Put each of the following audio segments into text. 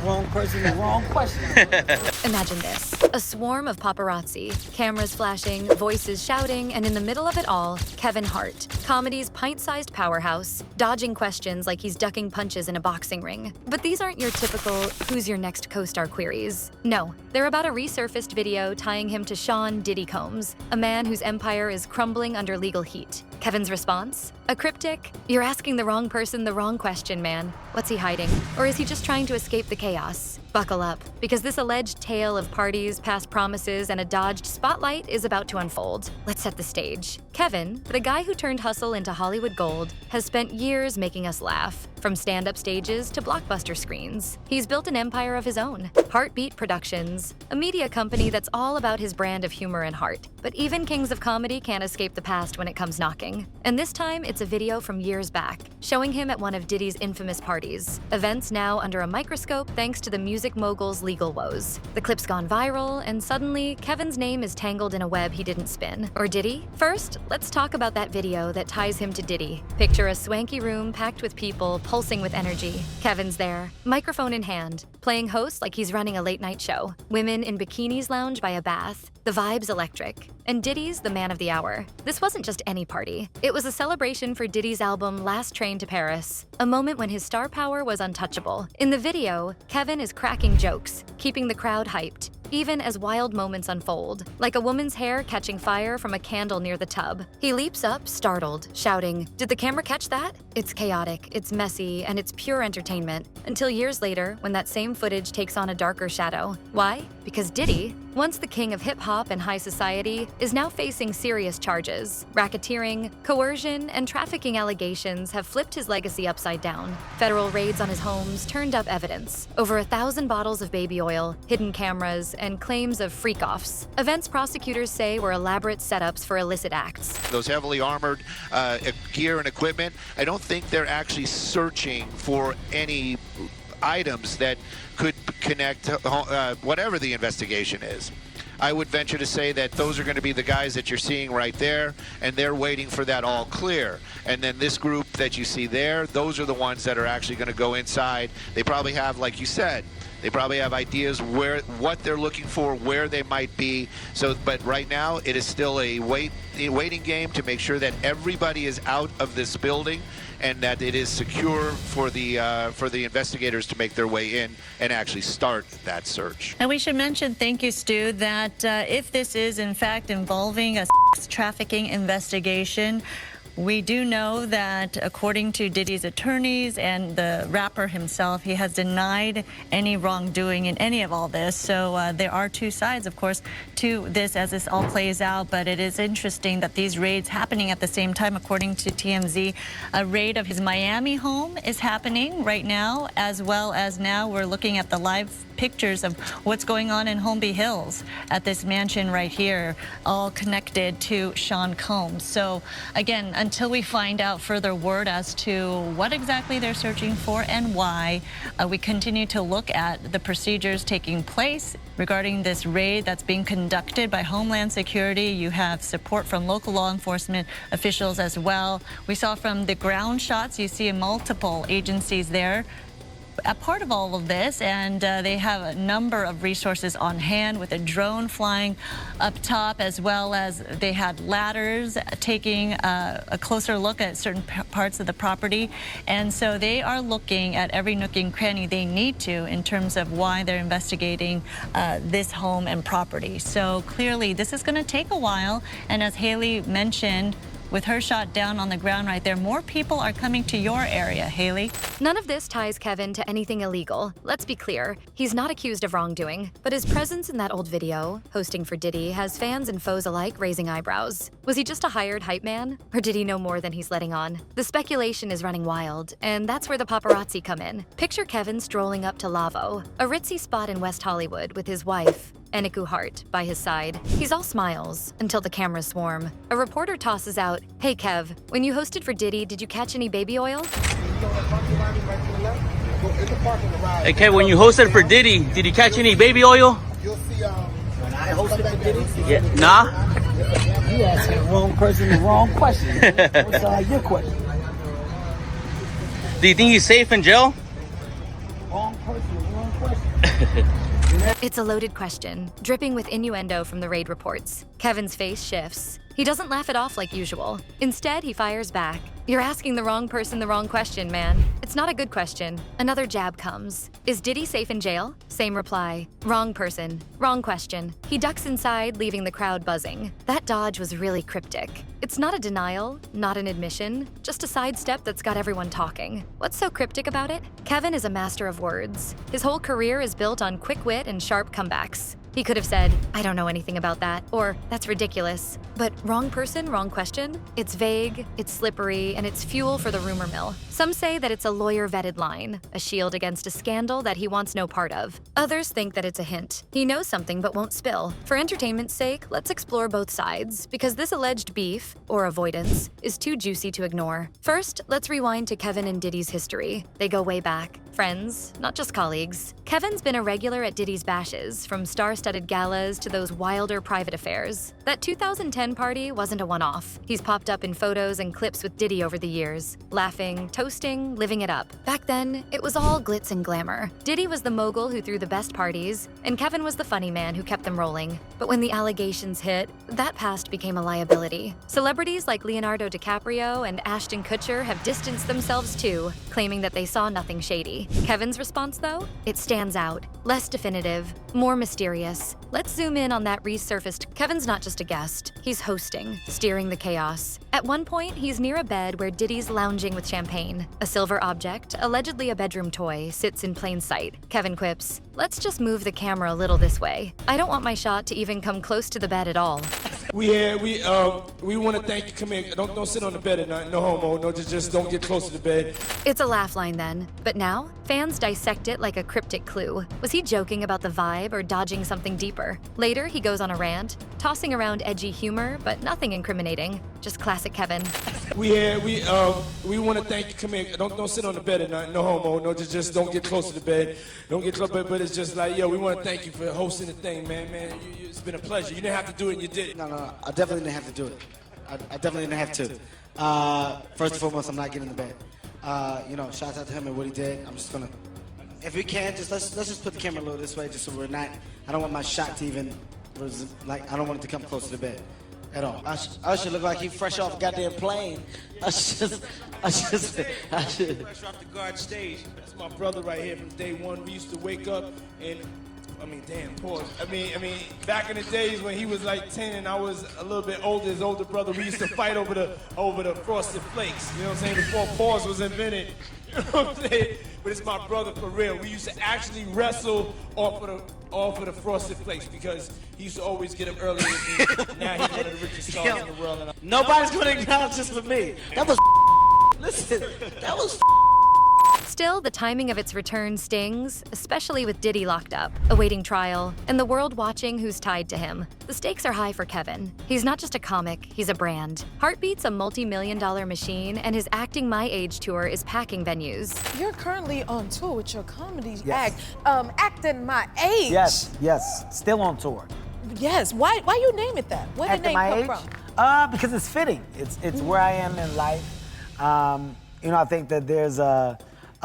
wrong person, the wrong question. Imagine this. A swarm of paparazzi, cameras flashing, voices shouting, and in the middle of it all, Kevin Hart, comedy's pint-sized powerhouse, dodging questions like he's ducking punches in a boxing ring. But these aren't your typical, who's your next co-star queries. No, they're about a resurfaced video tying him to Sean Diddy Combs, a man whose empire is crumbling under legal heat. Kevin's response? A cryptic, "You're asking the wrong person the wrong question, man. What's he hiding? Or is he just trying to escape the chaos?" Buckle up, because this alleged tale of parties, past promises, and a dodged spotlight is about to unfold. Let's set the stage. Kevin, the guy who turned hustle into Hollywood gold, has spent years making us laugh. From stand-up stages to blockbuster screens, he's built an empire of his own. Heartbeat Productions, a media company that's all about his brand of humor and heart. But even kings of comedy can't escape the past when it comes knocking. And this time, it's a video from years back, showing him at one of Diddy's infamous parties. Events now under a microscope thanks to the music mogul's legal woes. The clip's gone viral, and suddenly, Kevin's name is tangled in a web he didn't spin. Or did he? First, let's talk about that video that ties him to Diddy. Picture a swanky room packed with people, pulsing with energy. Kevin's there, microphone in hand, playing host like he's running a late-night show. Women in bikinis lounge by a bath. The vibe's electric. And Diddy's the man of the hour. This wasn't just any party. It was a celebration for Diddy's album Last Train to Paris, a moment when his star power was untouchable. In the video, Kevin is cracking jokes, keeping the crowd hyped, even as wild moments unfold, like a woman's hair catching fire from a candle near the tub. He leaps up, startled, shouting, "Did the camera catch that?" It's chaotic, it's messy, and it's pure entertainment, until years later, when that same footage takes on a darker shadow. Why? Because Diddy, once the king of hip-hop and high society, is now facing serious charges. Racketeering, coercion, and trafficking allegations have flipped his legacy upside down. Federal raids on his homes turned up evidence. Over 1,000 bottles of baby oil, hidden cameras, and claims of freak-offs. Events prosecutors say were elaborate setups for illicit acts. Those heavily armored gear and equipment, I don't think they're actually searching for any items that could connect whatever the investigation is. I would venture to say that those are going to be the guys that you're seeing right there, and they're waiting for that all clear. And then this group that you see there, those are the ones that are actually going to go inside. They probably have, like you said, they probably have ideas what they're looking for, where they might be. So, but right now, it is still a waiting game to make sure that everybody is out of this building and that it is secure for the investigators to make their way in and actually start that search. And we should mention, thank you, Stu, that if this is in fact involving a sex trafficking investigation, we do know that according to Diddy's attorneys and the rapper himself, he has denied any wrongdoing in any of all this. So there are two sides, of course, to this as this all plays out. But it is interesting that these raids happening at the same time. According to TMZ, a raid of his Miami home is happening right now, as well as now we're looking at the live pictures of what's going on in Holmby Hills at this mansion right here, all connected to Sean Combs. So again, until we find out further word as to what exactly they're searching for and why, we continue to look at the procedures taking place regarding this raid that's being conducted by Homeland Security. You have support from local law enforcement officials as well. We saw from the ground shots, you see multiple agencies there a part of all of this, and they have a number of resources on hand with a drone flying up top, as well as they had ladders taking a closer look at certain parts of the property. And so they are looking at every nook and cranny they need to in terms of why they're investigating this home and property. So clearly this is going to take a while, and as Haley mentioned, with her shot down on the ground right there, more people are coming to your area, Haley. None of this ties Kevin to anything illegal. Let's be clear, he's not accused of wrongdoing, but his presence in that old video, hosting for Diddy, has fans and foes alike raising eyebrows. Was he just a hired hype man? Or did he know more than he's letting on? The speculation is running wild, and that's where the paparazzi come in. Picture Kevin strolling up to Lavo, a ritzy spot in West Hollywood, with his wife, Hart, by his side. He's all smiles until the cameras swarm. A reporter tosses out, "Hey Kev, when you hosted for Diddy, did you catch any baby oil?" Hey Kev, when you hosted for Diddy, did you catch any baby oil? You'll see, when I hosted for Diddy? Yeah. Nah? You asking the wrong person the wrong question. What's your question? Do you think he's safe in jail? Wrong person, wrong question. It's a loaded question, dripping with innuendo from the raid reports. Kevin's face shifts. He doesn't laugh it off like usual. Instead, he fires back. You're asking the wrong person the wrong question, man. It's not a good question. Another jab comes. Is Diddy safe in jail? Same reply. Wrong person. Wrong question. He ducks inside, leaving the crowd buzzing. That dodge was really cryptic. It's not a denial, not an admission, just a sidestep that's got everyone talking. What's so cryptic about it? Kevin is a master of words. His whole career is built on quick wit and sharp comebacks. He could have said, I don't know anything about that, or that's ridiculous. But wrong person, wrong question? It's vague, it's slippery, and it's fuel for the rumor mill. Some say that it's a lawyer-vetted line, a shield against a scandal that he wants no part of. Others think that it's a hint. He knows something but won't spill. For entertainment's sake, let's explore both sides, because this alleged beef, or avoidance, is too juicy to ignore. First, let's rewind to Kevin and Diddy's history. They go way back. Friends, not just colleagues. Kevin's been a regular at Diddy's bashes, from star-studded galas to those wilder private affairs. That 2010 party wasn't a one-off. He's popped up in photos and clips with Diddy over the years, laughing, toasting, living it up. Back then, it was all glitz and glamour. Diddy was the mogul who threw the best parties, and Kevin was the funny man who kept them rolling. But when the allegations hit, that past became a liability. Celebrities like Leonardo DiCaprio and Ashton Kutcher have distanced themselves too, claiming that they saw nothing shady. Kevin's response, though? It stands out. Less definitive, more mysterious. Let's zoom in on that resurfaced. Kevin's not just a guest. He's hosting, steering the chaos. At one point, he's near a bed where Diddy's lounging with champagne. A silver object, allegedly a bedroom toy, sits in plain sight. Kevin quips, let's just move the camera a little this way. I don't want my shot to even come close to the bed at all. We want to thank you. Come here. Don't sit on the bed at night. No homo. No, just don't get close to the bed. It's a laugh line then. But now, fans dissect it like a cryptic clue. Was he joking about the vibe or dodging something deeper? Later, he goes on a rant, tossing around edgy humor, but nothing incriminating. Just classic Kevin. We want to thank you. Come here. Don't sit on the bed at night. No homo. No, just don't get close to the bed. Don't get close. But it's just like, yo, we want to thank you for hosting the thing, man. It's been a pleasure. You didn't have to do it, and you did it. No, I definitely didn't have to do it. I definitely didn't have to. First and foremost, I'm not getting in the bed. Shout out to him and what he did. I'm just gonna, if we can, let's just put the camera a little this way, just so we're not. I don't want my shot to even, I don't want it to come close to the bed at all. I should look like he fresh off a goddamn plane. I should. Fresh off the guard stage. That's my brother right here from day one. We used to wake up and. Pause. Back in the days when he was like 10 and I was a little bit older, his older brother, we used to fight over the frosted flakes. You know what I'm saying? Before pause was invented. You know what I'm saying? But it's my brother for real. We used to actually wrestle off of the frosted flakes because he used to always get up early with me. Now he's one of the richest stars in the world. Nobody's gonna acknowledge this but me. That was listen, that was Still, the timing of its return stings, especially with Diddy locked up, awaiting trial, and the world watching who's tied to him. The stakes are high for Kevin. He's not just a comic, he's a brand. Heartbeat's a multi-million-dollar machine, and his Acting My Age tour is packing venues. You're currently on tour with your comedy act, Acting My Age. Yes, still on tour. Yes, why you name it that? Where did the name come from? Because it's fitting. It's where I am in life. I think that there's a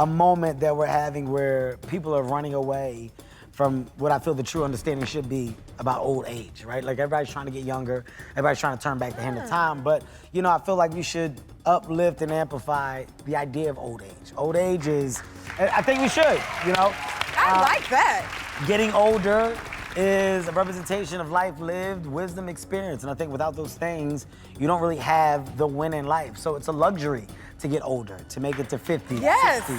moment that we're having where people are running away from what I feel the true understanding should be about old age, right? Like everybody's trying to get younger, everybody's trying to turn back the hand of time, but I feel like we should uplift and amplify the idea of old age. Old age is, I think we should, I like that. Getting older is a representation of life lived, wisdom, experience, and I think without those things, you don't really have the win in life. So it's a luxury to get older, to make it to 50, 60.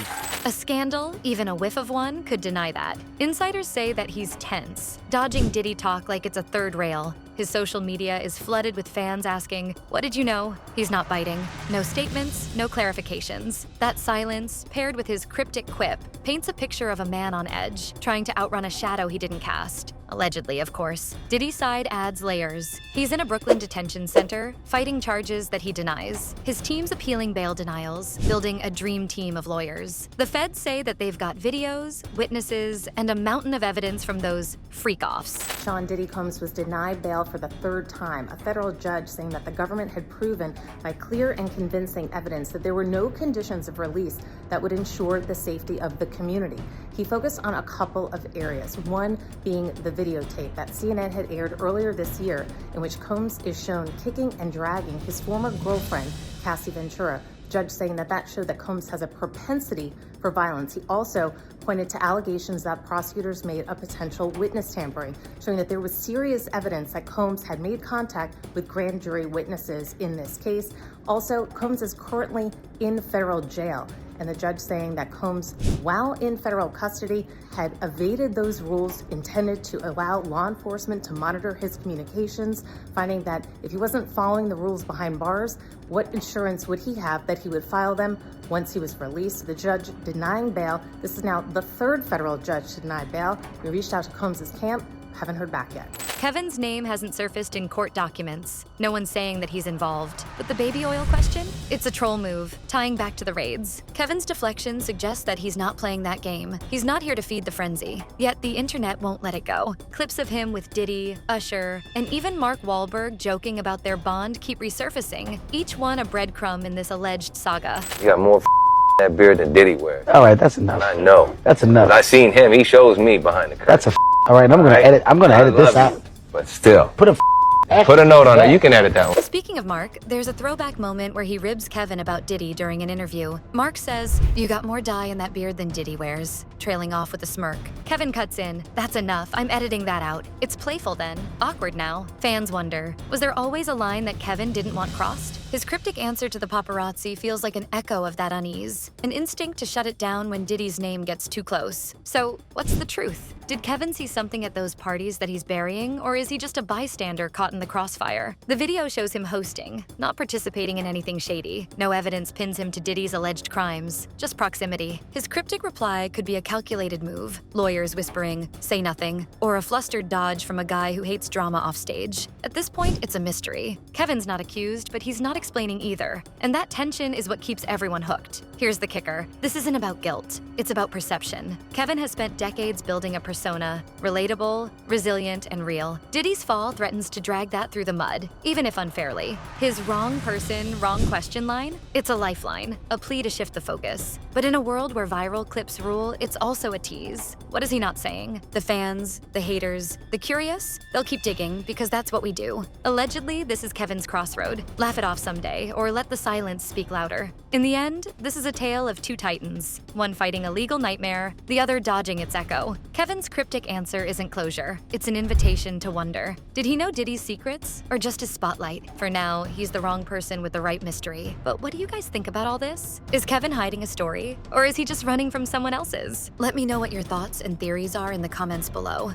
A scandal, even a whiff of one, could deny that. Insiders say that he's tense, dodging Diddy talk like it's a third rail. His social media is flooded with fans asking, what did you know? He's not biting. No statements, no clarifications. That silence, paired with his cryptic quip, paints a picture of a man on edge, trying to outrun a shadow he didn't cast. Allegedly, of course. Diddy's side adds layers. He's in a Brooklyn detention center, fighting charges that he denies. His team's appealing bail denials, building a dream team of lawyers. The feds say that they've got videos, witnesses, and a mountain of evidence from those freak-offs. Sean Diddy Combs was denied bail for the third time, a federal judge saying that the government had proven by clear and convincing evidence that there were no conditions of release that would ensure the safety of the community. He focused on a couple of areas, one being the videotape that CNN had aired earlier this year, in which Combs is shown kicking and dragging his former girlfriend, Cassie Ventura. Judge saying that that showed that Combs has a propensity for violence. He also pointed to allegations that prosecutors made of potential witness tampering, showing that there was serious evidence that Combs had made contact with grand jury witnesses in this case. Also, Combs is currently in federal jail, and the judge saying that Combs, while in federal custody, had evaded those rules intended to allow law enforcement to monitor his communications, finding that if he wasn't following the rules behind bars, what insurance would he have that he would file them once he was released? The judge denying bail. This is now the third federal judge to deny bail. We reached out to Combs' camp, haven't heard back yet. Kevin's name hasn't surfaced in court documents. No one's saying that he's involved. But the baby oil question? It's a troll move, tying back to the raids. Kevin's deflection suggests that he's not playing that game. He's not here to feed the frenzy. Yet the internet won't let it go. Clips of him with Diddy, Usher, and even Mark Wahlberg joking about their bond keep resurfacing, each one a breadcrumb in this alleged saga. You got more that beard than Diddy wears. All right, that's enough. And I know. That's enough. But I seen him. He shows me behind the curtain. That's a all right, I'm gonna edit. I'm gonna edit this out. But still. Put a note on it. You can edit that one. Speaking of Mark, there's a throwback moment where he ribs Kevin about Diddy during an interview. Mark says, "You got more dye in that beard than Diddy wears," trailing off with a smirk. Kevin cuts in, "That's enough. I'm editing that out." It's playful then. Awkward now. Fans wonder, was there always a line that Kevin didn't want crossed? His cryptic answer to the paparazzi feels like an echo of that unease, an instinct to shut it down when Diddy's name gets too close. So, what's the truth? Did Kevin see something at those parties that he's burying, or is he just a bystander caught in the crossfire? The video shows him hosting, not participating in anything shady. No evidence pins him to Diddy's alleged crimes, just proximity. His cryptic reply could be a calculated move, lawyers whispering, "Say nothing," or a flustered dodge from a guy who hates drama offstage. At this point, it's a mystery. Kevin's not accused, but he's not explaining either. And that tension is what keeps everyone hooked. Here's the kicker. This isn't about guilt. It's about perception. Kevin has spent decades building a persona, relatable, resilient, and real. Diddy's fall threatens to drag that through the mud, even if unfairly. His wrong person, wrong question line? It's a lifeline, a plea to shift the focus. But in a world where viral clips rule, it's also a tease. What is he not saying? The fans, the haters, the curious? They'll keep digging because that's what we do. Allegedly, this is Kevin's crossroad. Laugh it off someday, or let the silence speak louder. In the end, this is a tale of two titans, one fighting a legal nightmare, the other dodging its echo. Kevin's cryptic answer isn't closure. It's an invitation to wonder. Did he know Diddy's secrets, or just his spotlight? For now, he's the wrong person with the right mystery. But what do you guys think about all this? Is Kevin hiding a story, or is he just running from someone else's? Let me know what your thoughts and theories are in the comments below.